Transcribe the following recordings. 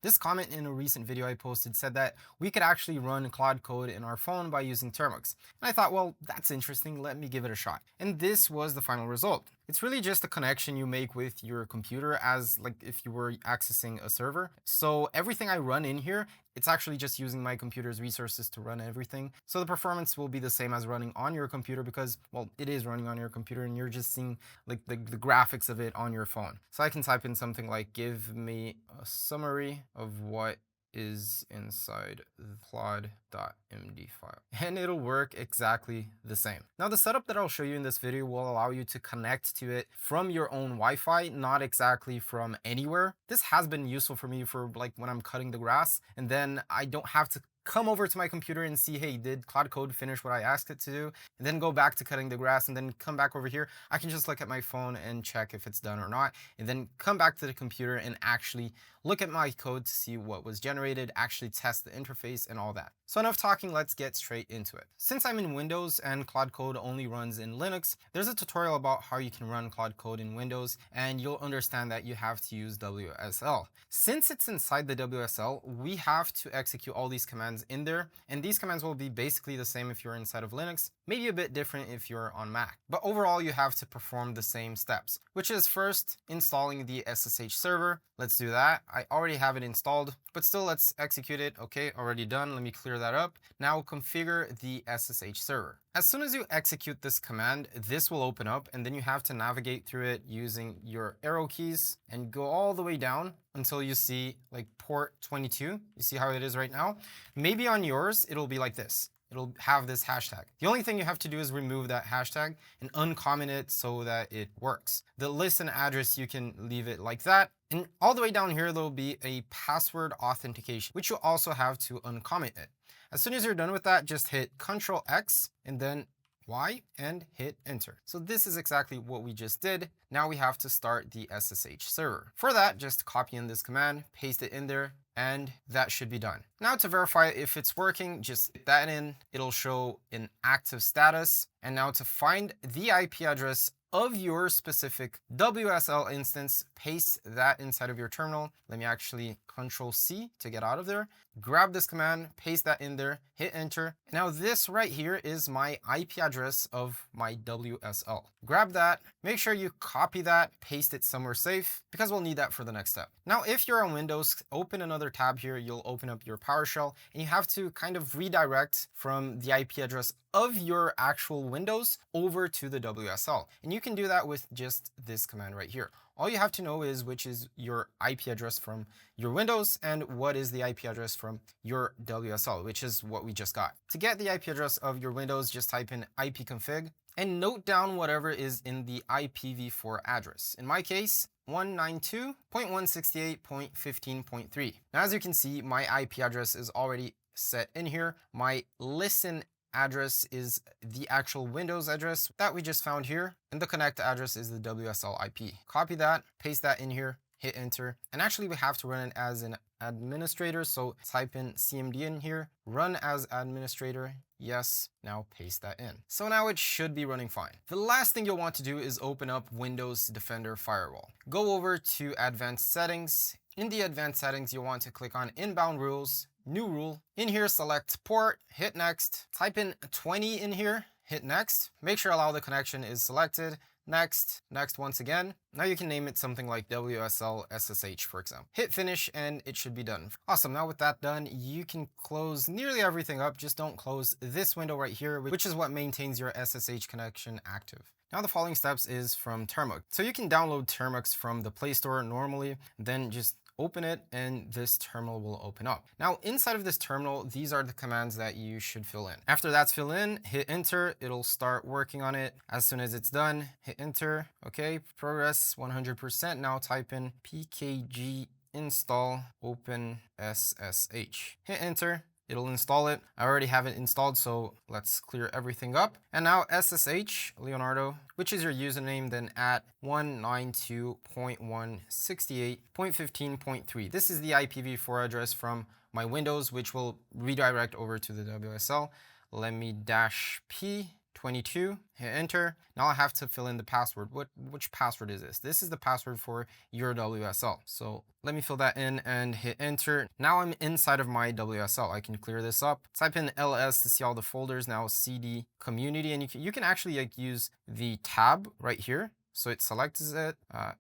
This comment in a recent video I posted said that we could actually run Claude code in our phone by using Termux. And I thought, well, that's interesting, let me give it a shot. And this was the final result. It's really just a connection you make with your computer as like if you were accessing a server. So everything I run in here, it's actually just using my computer's resources to run everything. So the performance will be the same as running on your computer because, well, it is running on your computer and you're just seeing like the graphics of it on your phone. So I can type in something like, give me a summary of what is inside the Claude.md file, and it'll work exactly the same. Now, the setup that I'll show you in this video will allow you to connect to it from your own Wi-Fi, not exactly from anywhere. This has been useful for me for like when I'm cutting the grass, and then I don't have to come over to my computer and see, hey, did Claude Code finish what I asked it to do? And then go back to cutting the grass and then come back over here. I can just look at my phone and check if it's done or not, and then come back to the computer and actually look at my code to see what was generated, actually test the interface and all that. So enough talking, let's get straight into it. Since I'm in Windows and Claude Code only runs in Linux, there's a tutorial about how you can run Claude Code in Windows, and you'll understand that you have to use WSL. Since it's inside the WSL, we have to execute all these commands in there, and these commands will be basically the same if you're inside of Linux, maybe a bit different if you're on Mac. But overall, you have to perform the same steps, which is first installing the SSH server. Let's do that. I already have it installed, but still let's execute it. Okay, already done. Let me clear that up. Now configure the SSH server. As soon as you execute this command, this will open up, and then you have to navigate through it using your arrow keys and go all the way down until you see like port 22. You see how it is right now? Maybe on yours, it'll be like this. It'll have this hashtag. The only thing you have to do is remove that hashtag and uncomment it so that it works. The list and address, you can leave it like that. And all the way down here, there'll be a password authentication, which you also have to uncomment it. As soon as you're done with that, just hit Ctrl X and then Y and hit enter. So this is exactly what we just did. Now we have to start the SSH server. For that, just copy in this command, paste it in there, and that should be done. Now to verify if it's working, just hit that in. It'll show an active status. And now to find the IP address of your specific WSL instance, paste that inside of your terminal. Let me actually Control C to get out of there. Grab this command, paste that in there, hit enter. Now this right here is my IP address of my WSL. Grab that, make sure you copy that, paste it somewhere safe, because we'll need that for the next step. Now, if you're on Windows, open another tab here, you'll open up your PowerShell, and you have to kind of redirect from the IP address of your actual Windows over to the WSL. And you can do that with just this command right here. All you have to know is which is your IP address from your Windows and what is the IP address from your WSL, which is what we just got. To get the IP address of your Windows, just type in ipconfig and note down whatever is in the IPv4 address. In my case, 192.168.15.3. Now, as you can see, my IP address is already set in here. My listen address is the actual Windows address that we just found here, and the connect address is the WSL IP. Copy that, paste that in here, hit enter, and actually we have to run it as an administrator, so type in cmd in here, run as administrator, yes, now paste that in. So now it should be running fine. The last thing you'll want to do is open up Windows Defender Firewall. Go over to Advanced Settings. In the Advanced Settings, you'll want to click on Inbound Rules, New Rule. In here, select Port, hit Next, type in 20 in here, hit Next. Make sure Allow the Connection is selected. Next, next once again. Now you can name it something like WSL SSH, for example. Hit finish and it should be done. Awesome, now with that done, you can close nearly everything up. Just don't close this window right here, which is what maintains your SSH connection active. Now the following steps is from Termux. So you can download Termux from the Play Store normally, then just open it and this terminal will open up. Now inside of this terminal, these are the commands that you should fill in. After that's filled in, hit enter, it'll start working on it. As soon as it's done, hit enter. Okay, progress 100%. Now type in pkg install open SSH. Hit enter. It'll install it. I already have it installed, so let's clear everything up. And now SSH Leonardo, which is your username, then at 192.168.15.3. This is the IPv4 address from my Windows, which will redirect over to the WSL. Let me -p 22, hit enter. Now I have to fill in the password. Which password is this? This is the password for your WSL. So let me fill that in and hit enter. Now I'm inside of my WSL. I can clear this up. Type in ls to see all the folders. Now cd community, and you can actually like use the tab right here. So it selects it,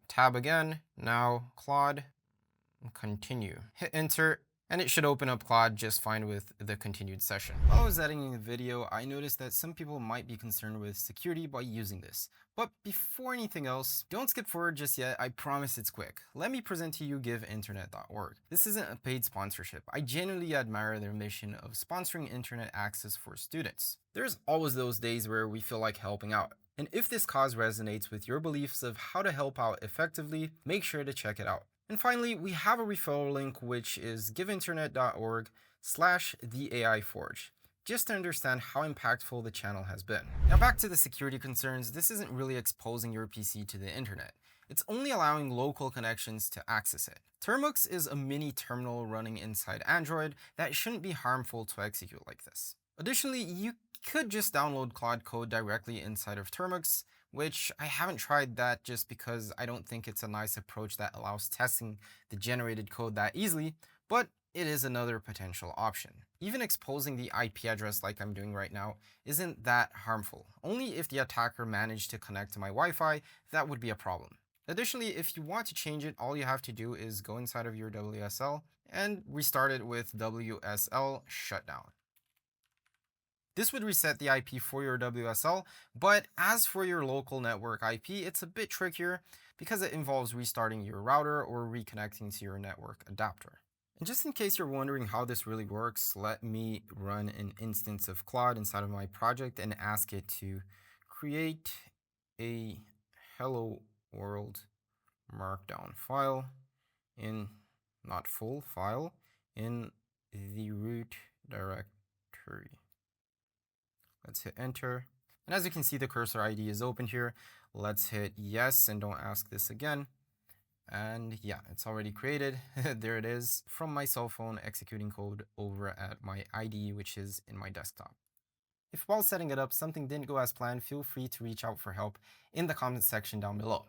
tab again. Now Claude, continue. Hit enter. And it should open up Claude just fine with the continued session. While I was editing the video, I noticed that some people might be concerned with security by using this. But before anything else, don't skip forward just yet. I promise it's quick. Let me present to you giveinternet.org. This isn't a paid sponsorship. I genuinely admire their mission of sponsoring internet access for students. There's always those days where we feel like helping out. And if this cause resonates with your beliefs of how to help out effectively, make sure to check it out. And finally, we have a referral link, which is giveinternet.org/theAIForge, just to understand how impactful the channel has been. Now back to the security concerns, this isn't really exposing your PC to the internet. It's only allowing local connections to access it. Termux is a mini terminal running inside Android that shouldn't be harmful to execute like this. Additionally, you could just download Claude code directly inside of Termux, which I haven't tried that just because I don't think it's a nice approach that allows testing the generated code that easily, but it is another potential option. Even exposing the IP address like I'm doing right now isn't that harmful. Only if the attacker managed to connect to my Wi-Fi, that would be a problem. Additionally, if you want to change it, all you have to do is go inside of your WSL and restart it with WSL shutdown. This would reset the IP for your WSL, but as for your local network IP, it's a bit trickier because it involves restarting your router or reconnecting to your network adapter. And just in case you're wondering how this really works, let me run an instance of Claude inside of my project and ask it to create a hello world markdown file in, not full file, in the root directory. Let's hit enter. And as you can see, the cursor ID is open here. Let's hit yes and don't ask this again. And yeah, it's already created. There it is from my cell phone executing code over at my IDE, which is in my desktop. If while setting it up, something didn't go as planned, feel free to reach out for help in the comment section down below.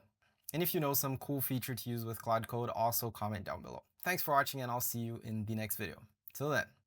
And if you know some cool feature to use with Claude Code, also comment down below. Thanks for watching, and I'll see you in the next video. Till then.